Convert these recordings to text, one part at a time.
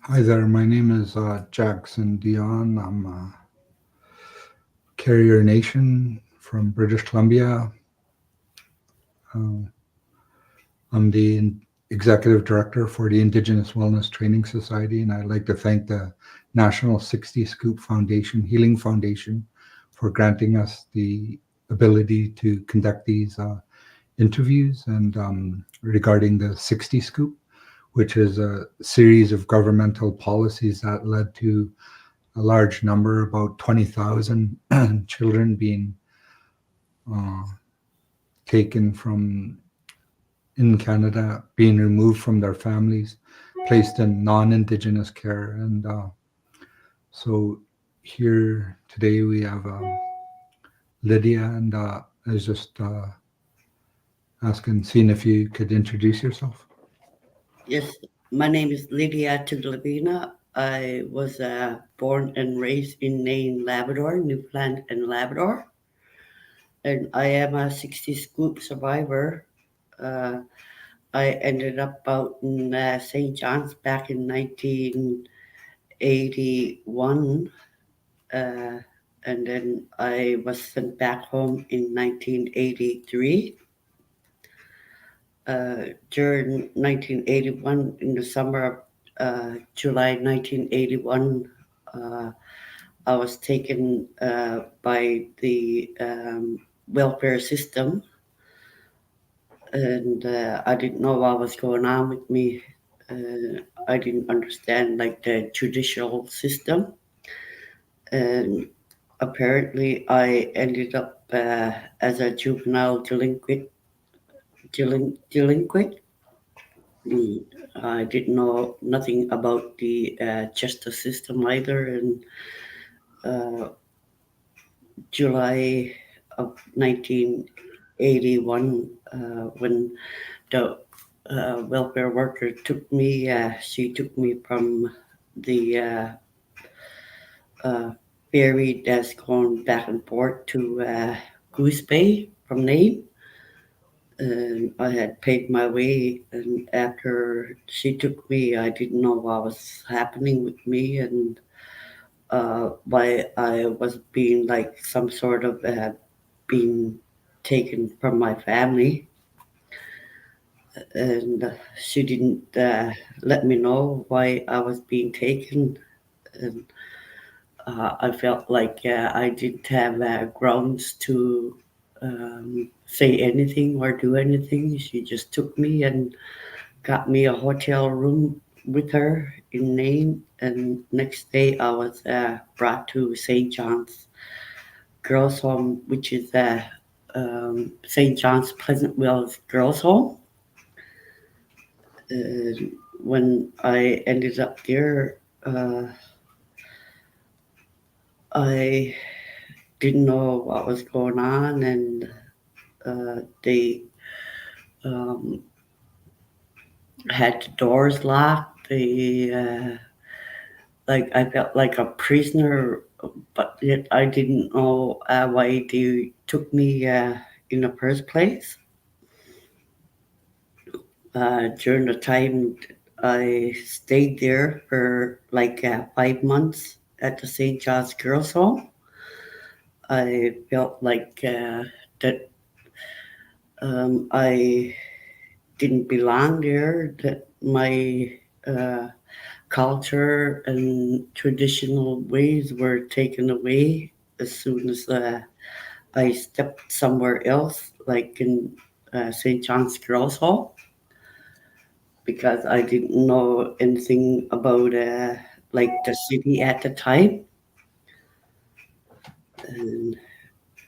Hi there, my name is Jackson Dion. I'm Carrier Nation from British Columbia. Uh, I'm the executive director for the Indigenous Wellness Training Society, and I'd like to thank the National 60 Scoop Foundation, Healing Foundation, for granting us the ability to conduct these interviews and regarding the 60 Scoop, which is a series of governmental policies that led to a large number, about 20,000 children being uh, taken from in Canada, being removed from their families, placed in non-Indigenous care. And so here today we have Lydia, and I was just asking, seeing if you could introduce yourself. Yes, my name is Lidia Tiglavina. I was born and raised in Nain, Labrador, Newfoundland and Labrador. And I am a 60 scoop survivor. Uh, I ended up out in St. John's back in 1981. Uh, and then I was sent back home in 1983. During 1981, in the summer of July 1981, uh, I was taken by the welfare system, and I didn't know what was going on with me. I didn't understand like the judicial system, and apparently I ended up as a juvenile delinquent. Mm, I didn't know nothing about the justice system either. And uh, July of 1981, when the welfare worker took me, she took me from the uh, ferry that's going back and forth to Goose Bay from Nain. And I had paid my way, and after she took me, I didn't know what was happening with me, and why I was being like some sort of being taken from my family, and she didn't let me know why I was being taken, and I felt like I didn't have grounds to say anything or do anything. She just took me and got me a hotel room with her in Nain, and next day I was brought to St. John's Girls Home, which is St. John's Pleasant Wells Girls Home. And when I ended up there, I didn't know what was going on, and they um, had the doors locked. They like I felt like a prisoner, but yet I didn't know why they took me in the first place. During the time I stayed there for like 5 months at the St. John's Girls Home, I felt like that I didn't belong there, that my uh, culture and traditional ways were taken away as soon as I stepped somewhere else, like in St. John's Girls Home, because I didn't know anything about like the city at the time. And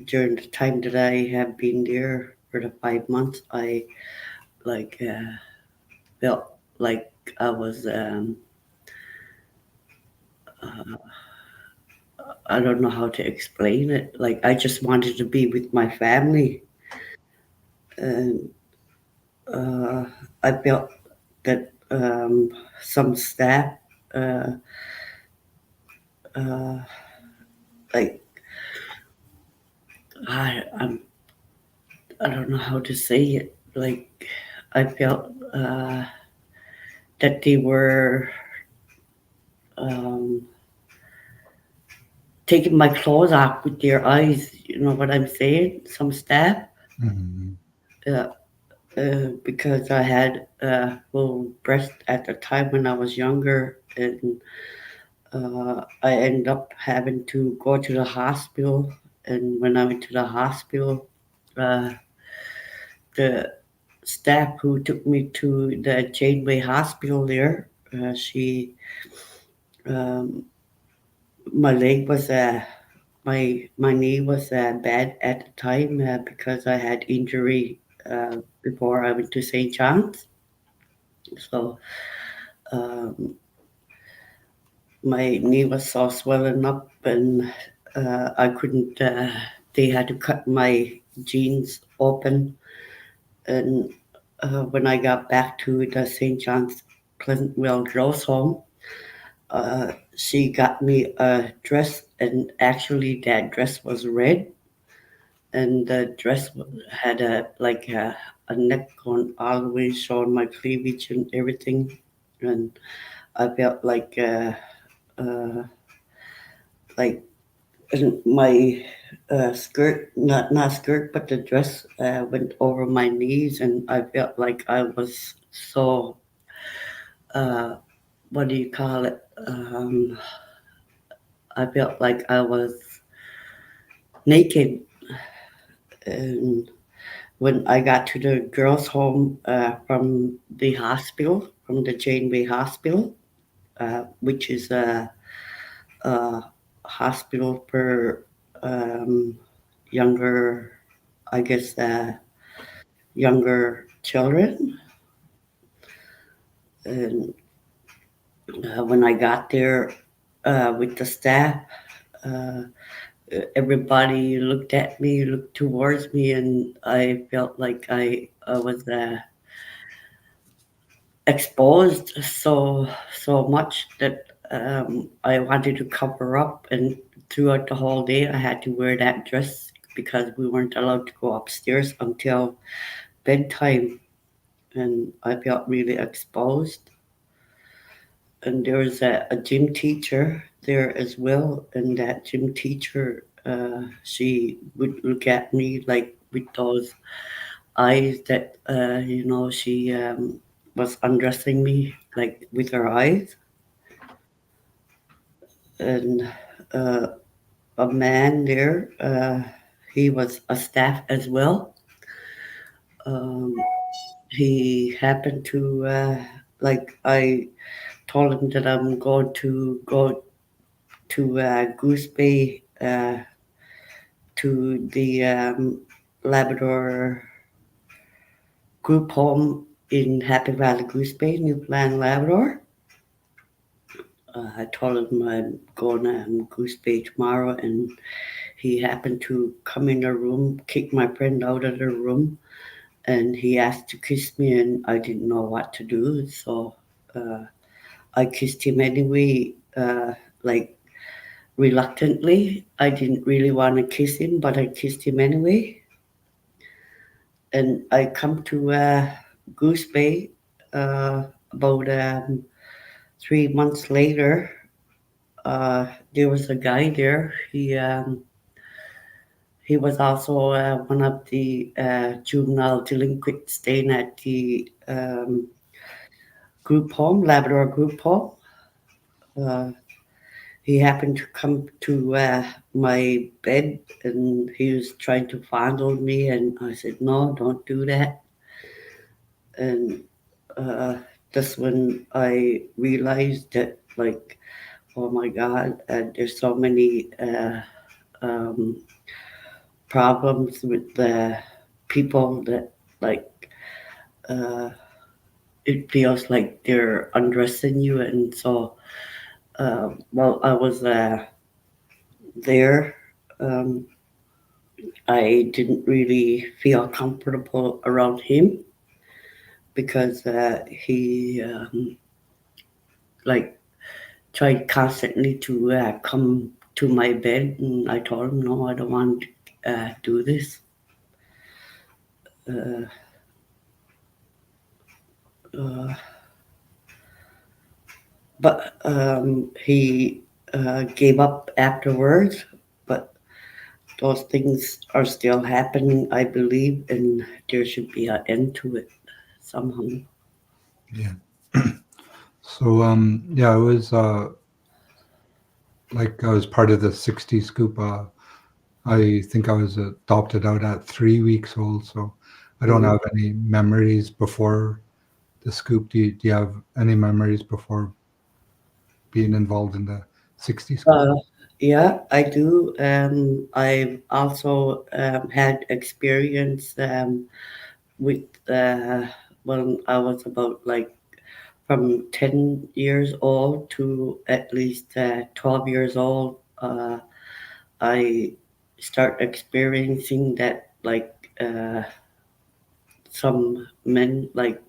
during the time that I have been there for the 5 months, I like felt like I was uh, I don't know how to explain it. Like I just wanted to be with my family, and uh, I felt that some staff uh, uh, like I'm I don't know how to say it. Like I felt that they were um, taking my clothes off with their eyes. You know what I'm saying? Some staff, Mhm. uh, because I had full breast at the time when I was younger, and I ended up having to go to the hospital. And when I went to the hospital, uh, the staff who took me to the Janeway Hospital there, um, my leg was my knee was bad at the time because I had injury before I went to St. John's. So um, my knee was so swollen up, and I couldn't. They had to cut my jeans open, and when I got back to the St. John's Pleasantville Girls' Home, she got me a dress, and actually that dress was red, and the dress had a neck going all the way, showing my cleavage and everything, and I felt uh, like and my skirt, not skirt, but the dress went over my knees, and I felt like I was so uh, what do you call it? I felt like I was naked, and when I got to the girls' home from the hospital, from the Janeway Hospital, which is a hospital for um, younger, I guess, younger children. And when I got there with the staff, uh, everybody looked at me, looked towards me, and I felt like I was exposed so much that I wanted to cover up. And throughout the whole day, I had to wear that dress because we weren't allowed to go upstairs until bedtime, and I felt really exposed. And there was a gym teacher there as well, and that gym teacher, she would look at me like with those eyes that she was undressing me like with her eyes. And uh, a man there, he was a staff as well. um, he happened to I told him that I'm going to go to Goose Bay, to the Labrador group home in Happy Valley, Goose Bay, Newfoundland, Labrador. I told him I'm going to Goose Bay tomorrow, and he happened to come in the room, kick my friend out of the room, and he asked to kiss me, and I didn't know what to do, so uh, I kissed him anyway, like reluctantly. I didn't really want to kiss him, but I kissed him anyway. And I come to Goose Bay about 3 months later. There was a guy there. He was also one of the juvenile delinquents staying at the group home, Labrador group home. Uh, he happened to come to my bed, and he was trying to fondle me, and I said, "No, don't do that." And uh, that's when I realized that, like, oh my God, there's so many um, problems with the people that, like, uh, it feels like they're undressing you. And so, while I was there, um, I didn't really feel comfortable around him because he, like, tried constantly to come to my bed, and I told him, no, I don't want to do this. Uh, uh, but he gave up afterwards. But those things are still happening, I believe, and there should be an end to it somehow. Yeah. So yeah, I was like I was part of the 60 scoop. I think I was adopted out at 3 weeks old, so I don't Mm. have any memories before the scoop. Do you have any memories before being involved in the 60 scoop? Uh, yeah, I do. I've also had experience with when I was about like from 10 years old to at least 12 years old. I start experiencing that like some men like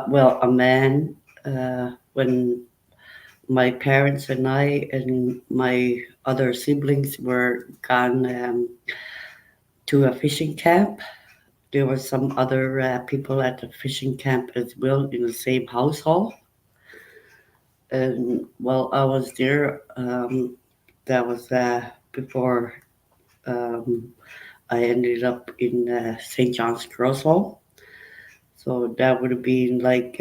well a man when my parents and I and my other siblings were gone to a fishing camp. There were some other people at the fishing camp as well in the same household. And while I was there, that was before um, I ended up in St. John's Girls Home. So that would have been like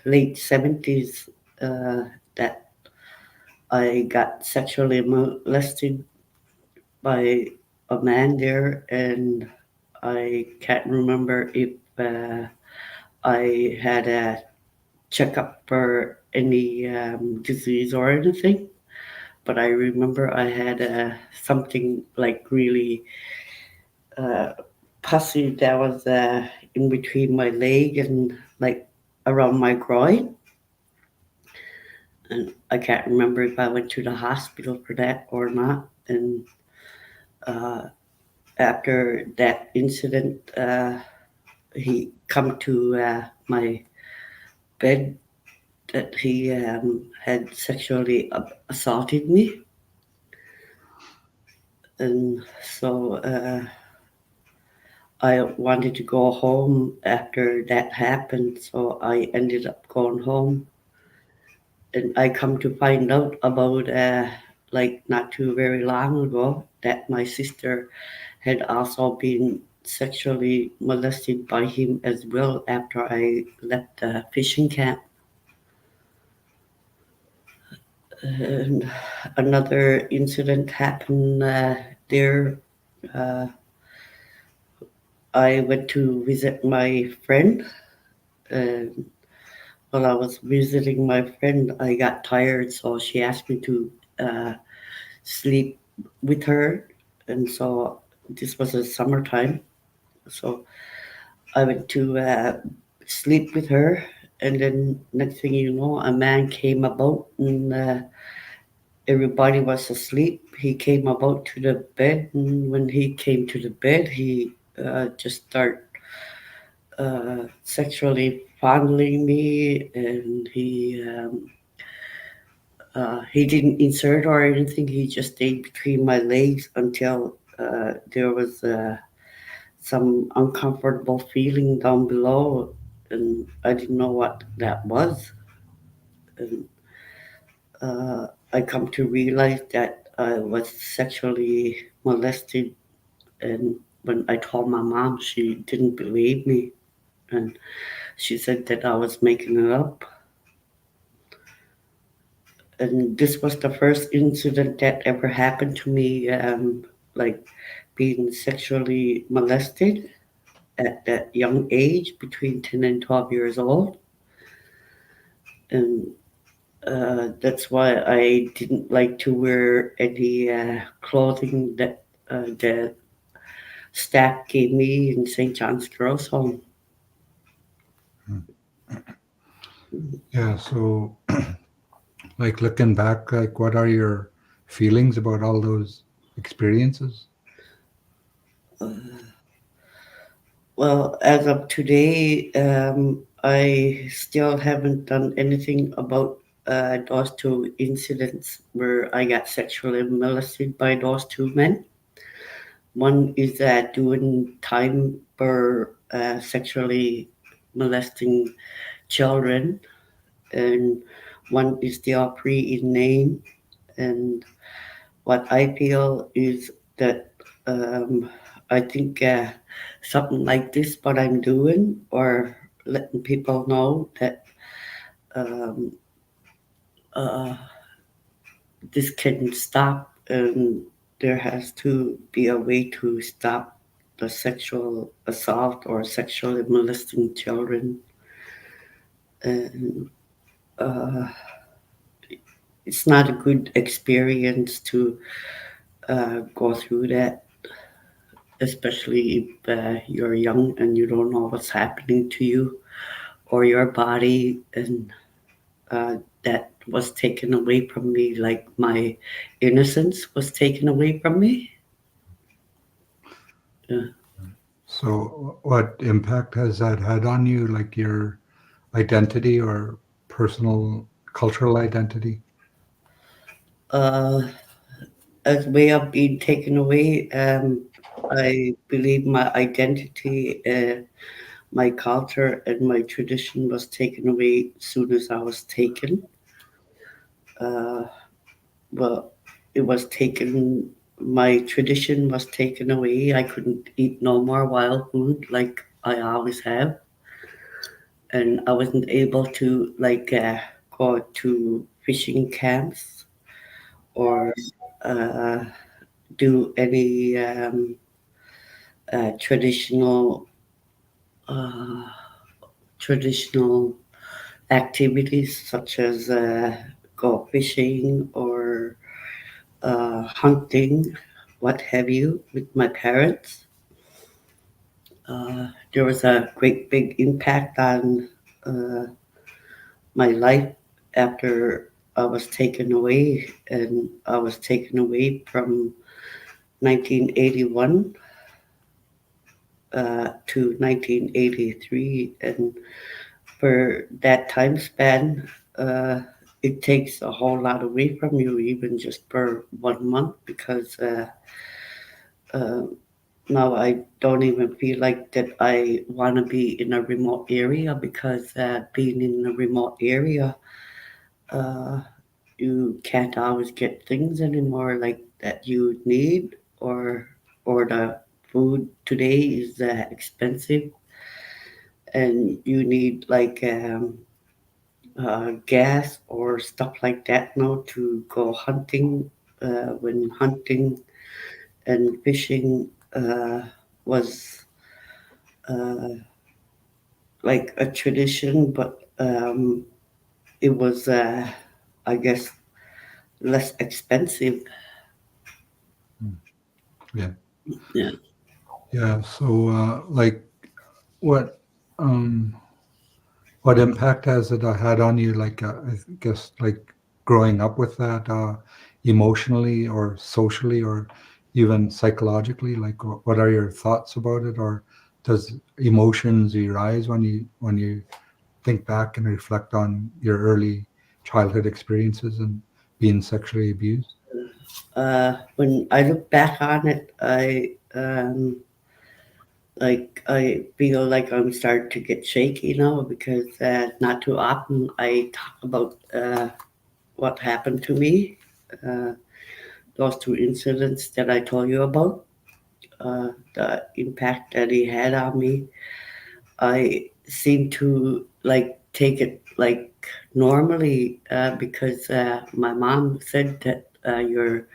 late 70s that I got sexually molested by a man there, and I can't remember if I had a checkup for any disease or anything. But I remember I had something like really uh, pussy that was in between my leg and like around my groin. And I can't remember if I went to the hospital for that or not. And uh, after that incident, he come to my bed that he had sexually assaulted me. And so I wanted to go home after that happened, so I ended up going home. And I come to find out about, like, not too very long ago, that my sister had also been sexually molested by him as well after I left the fishing camp. And another incident happened there. Uh, I went to visit my friend. And while I was visiting my friend, I got tired, so she asked me to uh, sleep with her. And so this was a summertime. So I went to sleep with her. And then next thing you know, a man came about and everybody was asleep. He came about to the bed. And when he came to the bed, he just started sexually fondling me, and he didn't insert or anything. He just stayed between my legs until there was some uncomfortable feeling down below, and I didn't know what that was. And I come to realize that I was sexually molested, and when I told my mom, she didn't believe me, and she said that I was making it up. And this was the first incident that ever happened to me, like being sexually molested at that young age, between 10 and 12 years old. And that's why I didn't like to wear any clothing that the staff gave me in St. John's Girls Home. Yeah, so like looking back, like what are your feelings about all those experiences? Well, as of today, I still haven't done anything about those two incidents where I got sexually molested by those two men. One is doing time for sexually molesting children, and one is still free in name, and what I feel is that I think something like this, what I'm doing, or letting people know that um, uh, this can stop, and there has to be a way to stop the sexual assault or sexually molesting children. And uh, it's not a good experience to go through that, especially if you're young and you don't know what's happening to you or your body. And that was taken away from me, like my innocence was taken away from me. Uh, So, what impact has that had on you, like your identity or personal cultural identity? uh, as way of being taken away, I believe my identity, my culture, and my tradition was taken away as soon as I was taken. Uh, well, it was taken. My tradition was taken away. I couldn't eat no more wild food like I always have, and I wasn't able to go to fishing camps or uh, do any traditional uh, traditional activities such as go fishing or hunting, what have you, with my parents. There was a great big impact on uh, my life after I was taken away, and I was taken away from 1981 to 1983, and for that time span, it takes a whole lot away from you, even just for 1 month, because uh, now I don't even feel like that I want to be in a remote area, because being in a remote area, uh, you can't always get things anymore like that you need, or the food today is expensive, and you need gas or stuff like that now to go hunting. When hunting and fishing was uh, like a tradition, but it was, I guess, less expensive. Hmm. Yeah. Yeah. Yeah. So, what, um, what impact has it had on you? Like, I guess, like growing up with that, emotionally or socially or even psychologically. Like, what are your thoughts about it? Or does emotions arise when you think back and reflect on your early childhood experiences and being sexually abused? When I look back on it, I feel like I'm starting to get shaky now, because not too often I talk about what happened to me. Uh, those two incidents that I told you about, the impact that he had on me, I seem to like take it like normally, because my mom said that you're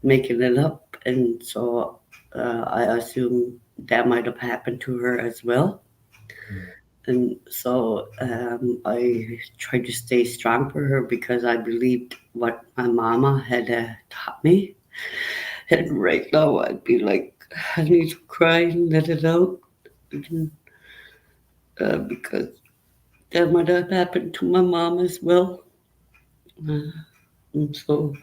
making it up, and so I assume that might have happened to her as well. Mm. And so I tried to stay strong for her, because I believed what my mama had taught me. And right now I'd be like, I need to cry and let it out, because that might have happened to my mom as well. Uh, and so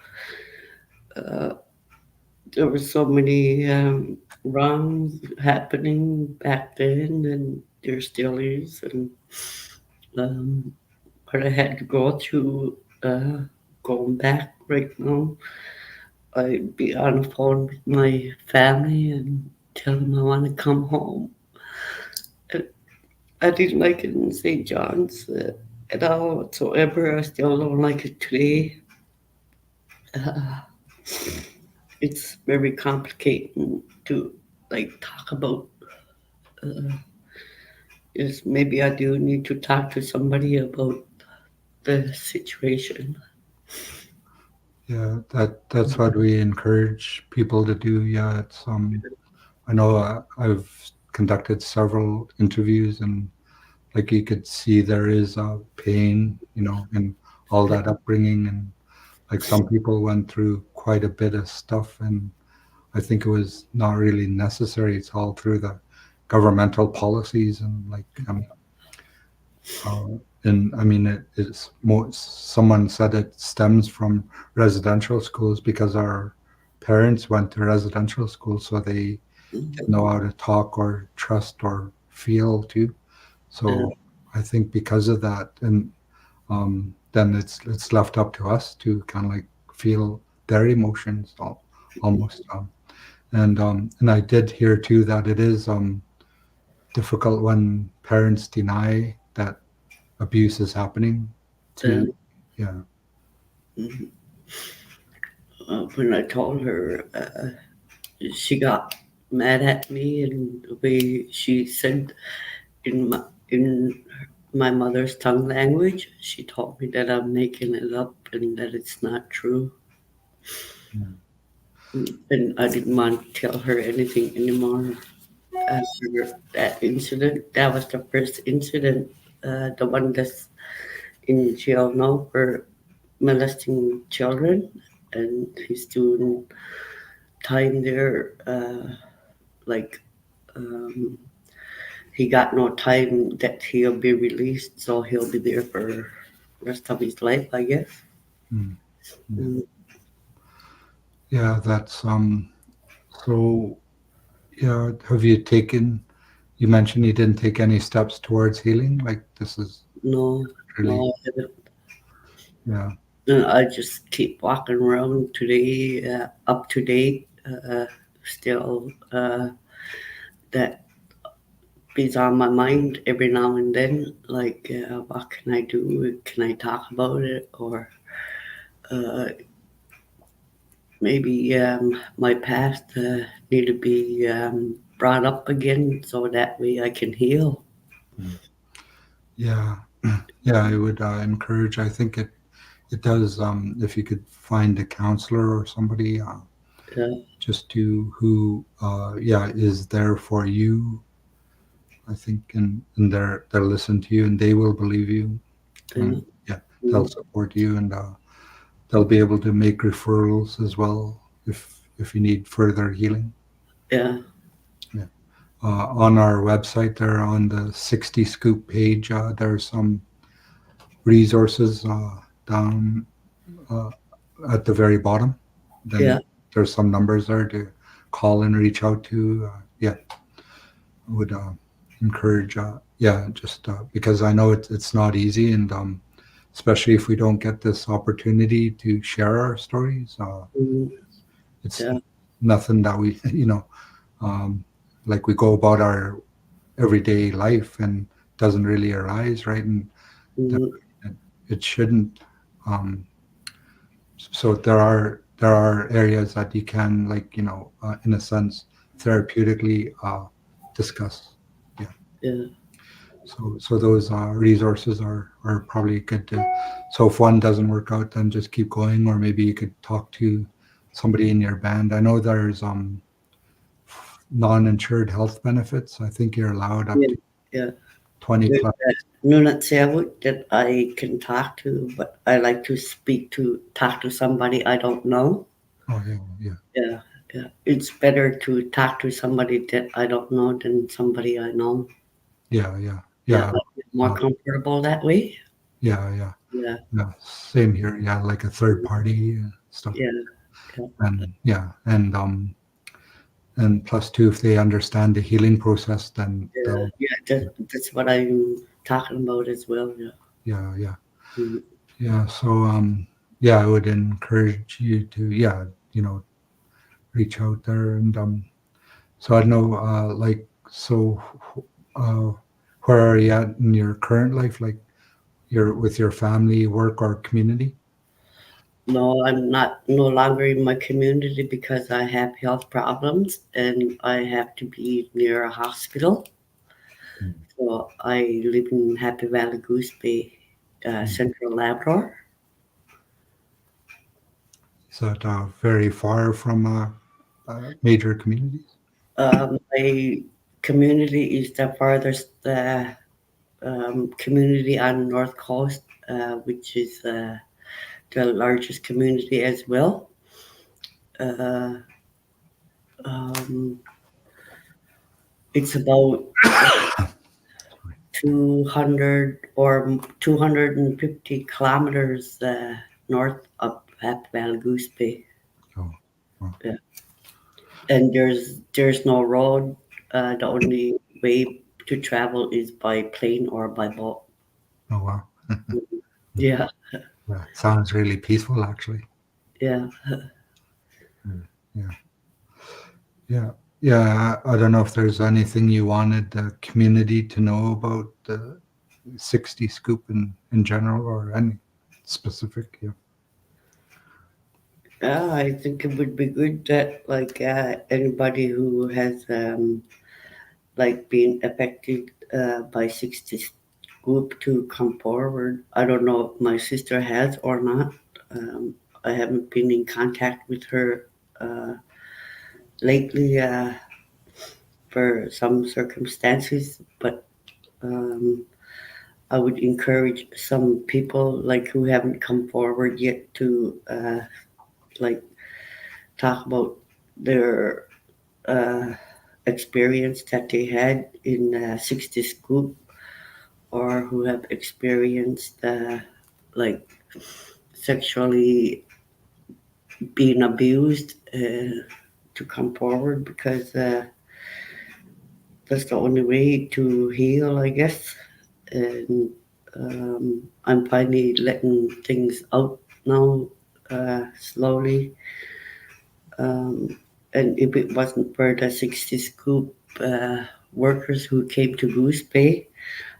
there were so many wrongs happening back then, and there still is. And um, but I had to go through going back right now. I'd be on the phone with my family and tell them I want to come home. I didn't like it in St. John's. And whatsoever, I still don't like it today. Uh, it's very complicated to like talk about. Uh, is maybe I do need to talk to somebody about the situation. Yeah, that's what we encourage people to do. Yeah, it's I know I've conducted several interviews, and like you could see there is pain, in all that upbringing, and like some people went through quite a bit of stuff, and I think it was not really necessary. It's all through the governmental policies, and like uh, and I mean it's more. Someone said it stems from residential schools because our parents went to residential schools, so they didn't Mhm. know how to talk or trust or feel too. Yeah, So I think because of that, and then it's left up to us to kind of like feel their emotions almost. And I did hear too that it is difficult when parents deny that abuse is happening. yeah. To yeah, Mhm. When I told her, she got mad at me, and the way she said in my mother's tongue language, she told me that I'm making it up and that it's not true. yeah, And I didn't want to tell her anything anymore after that incident. That was the first incident, the one that's in jail now for molesting children, and he's doing time there. Like um, he got no time that he'll be released, so he'll be there for rest of his life, I guess. mm, yeah, Mm, yeah. That's so yeah. Have you taken? You mentioned you didn't take any steps towards healing. Like this is no, really no, I haven't. yeah. I just keep walking around today, up to date. Still, that is on my mind every now and then. Like, what can I do? Can I talk about it? Or uh, maybe my past need to be brought up again so that way I can heal. Mm. Yeah, yeah. I would encourage. I think it does. If you could find a counselor or somebody, Yeah, just to who, yeah, is there for you. I think, and they'll listen to you, and they will believe you, yeah, and yeah, they'll mm, support you, and they'll be able to make referrals as well if you need further healing. yeah, Yeah. On our website, there on the 60 Scoop page, there's some resources down uh, at the very bottom. yeah, Then there's some numbers there to call and reach out to. Yeah, I would encourage. Yeah, just because I know it's not easy, and especially if we don't get this opportunity to share our stories, mm, it's yeah, nothing that we, um, like we go about our everyday life and doesn't really arise, right? And that, mm, it, it shouldn't. Um, so there are areas that you can, like, in a sense, therapeutically discuss. Yeah. yeah, So those resources are probably good to. So if one doesn't work out, then just keep going, or maybe you could talk to somebody in your band. I know there's non-insured health benefits. I think you're allowed up yeah, to yeah. 20 There's plus. that Nunat that I can talk to, but I like to talk to somebody I don't know. Oh yeah, yeah, Yeah, yeah. It's better to talk to somebody that I don't know than somebody I know. yeah, yeah, Yeah, yeah, I feel more comfortable that way. yeah, yeah, Yeah, yeah. Same here. Yeah, like a third party stuff, yeah, yeah, and yeah, and plus two, if they understand the healing process, then yeah, they'll. yeah. That's what I'm talking about as well. Yeah. Yeah, yeah. Mm, Yeah. So, yeah, I would encourage you to, yeah, reach out there. And so I know, like, so, uh, where are you at in your current life? Like, your with your family, work, or community? No, I'm not no longer in my community because I have health problems and I have to be near a hospital. Mm, So I live in Happy Valley Goose Bay, mm. Central Labrador. Is that very far from major communities? My community is the farthest community on the North Coast, which is the largest community as well. Uh, um, it's about 200 or 250 kilometers north of Happy Valley Goose Bay. Oh, wow. Yeah. And there's no road. The only way to travel is by plane or by boat. Oh, wow. Yeah, Yeah, sounds really peaceful, actually. yeah. Mm, yeah, yeah, yeah. I don't know if there's anything you wanted the community to know about the 60 scoop in general or any specific. Yeah. Yeah, I think it would be good that like anybody who has like been affected by 60 group to come forward. I don't know if my sister has or not. Um, I haven't been in contact with her uh, lately for some circumstances, but um, I would encourage some people like who haven't come forward yet to like talk about their uh, experience that they had in 60s group or who have experienced like sexually being abused to come forward because that's the only way to heal, I guess. And I'm finally letting things out now slowly. Um, and if it wasn't for the 60s group workers who came to Goose Bay,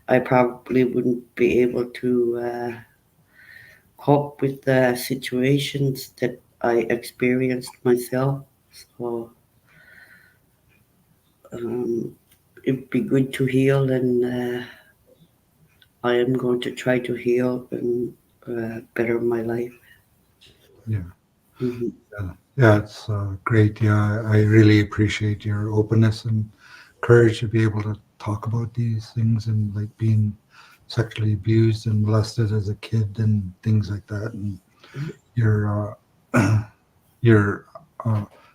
I probably wouldn't be able to cope with the situations that I experienced myself. So um, it'd be good to heal, and I am going to try to heal and better my life. Yeah. Hmm. Yeah, yeah, it's great. Yeah, I really appreciate your openness and courage to be able to talk about these things and like being sexually abused and molested as a kid and things like that. And your your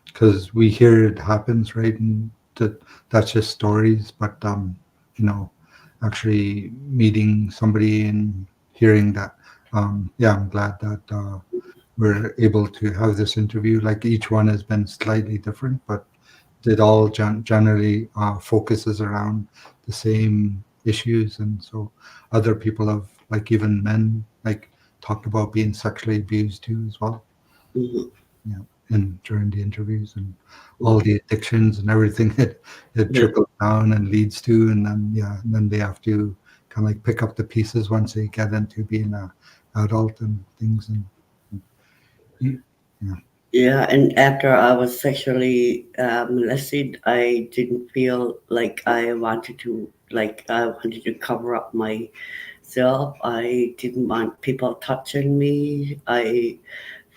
because we hear it happens, right? And that's just stories, but you know, actually meeting somebody and hearing that, yeah, I'm glad that we're able to have this interview. Like each one has been slightly different, but it all generally focuses around the same issues. And so other people have, like even men, like talked about being sexually abused too as well. Hmm. Yeah, and during the interviews and all the addictions and everything that it Yeah. trickles down and leads to, and then yeah, and then they have to kind of like pick up the pieces once they get into being a adult and things and yeah. Yeah, and after I was sexually molested, I didn't feel like I wanted to cover up myself. I didn't want people touching me. I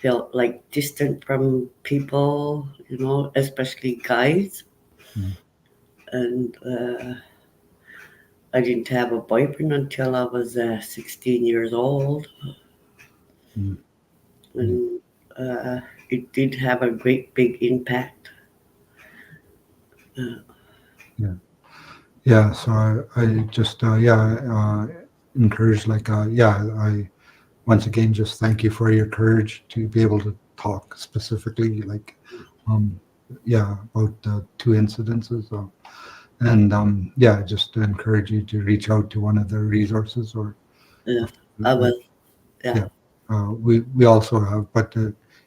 felt like distant from people, especially guys. Mm, And I didn't have a boyfriend until I was 16 years old. mm, yeah, And uh, it did have a great big impact. Uh, yeah, yeah. So I just yeah encourage like yeah, I once again just thank you for your courage to be able to talk specifically like um yeah about the two incidences and yeah, just to encourage you to reach out to one of the resources or yeah, if, I like was, yeah, yeah, we also have, but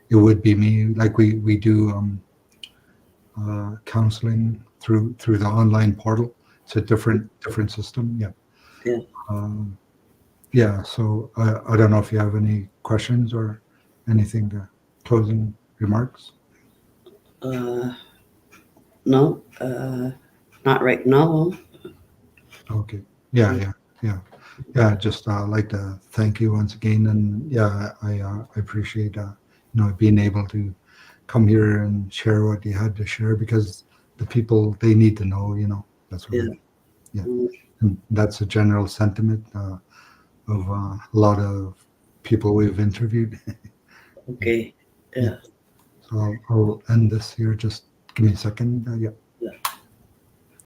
it would be me. Like we do counseling through the online portal. It's a different system. Yeah. yeah. Um, yeah, so I don't know if you have any questions or anything to closing remarks. Uh, no, not right now. Okay. Yeah, yeah, yeah, yeah. Just like to thank you once again, and yeah, I appreciate being able to come here and share what you had to share because the people they need to know. That's what Yeah. yeah, Mm, and that's a general sentiment of a lot of people we've interviewed. Yeah, okay. yeah. Yeah. So I'll end this here. Just give me a second. Yeah.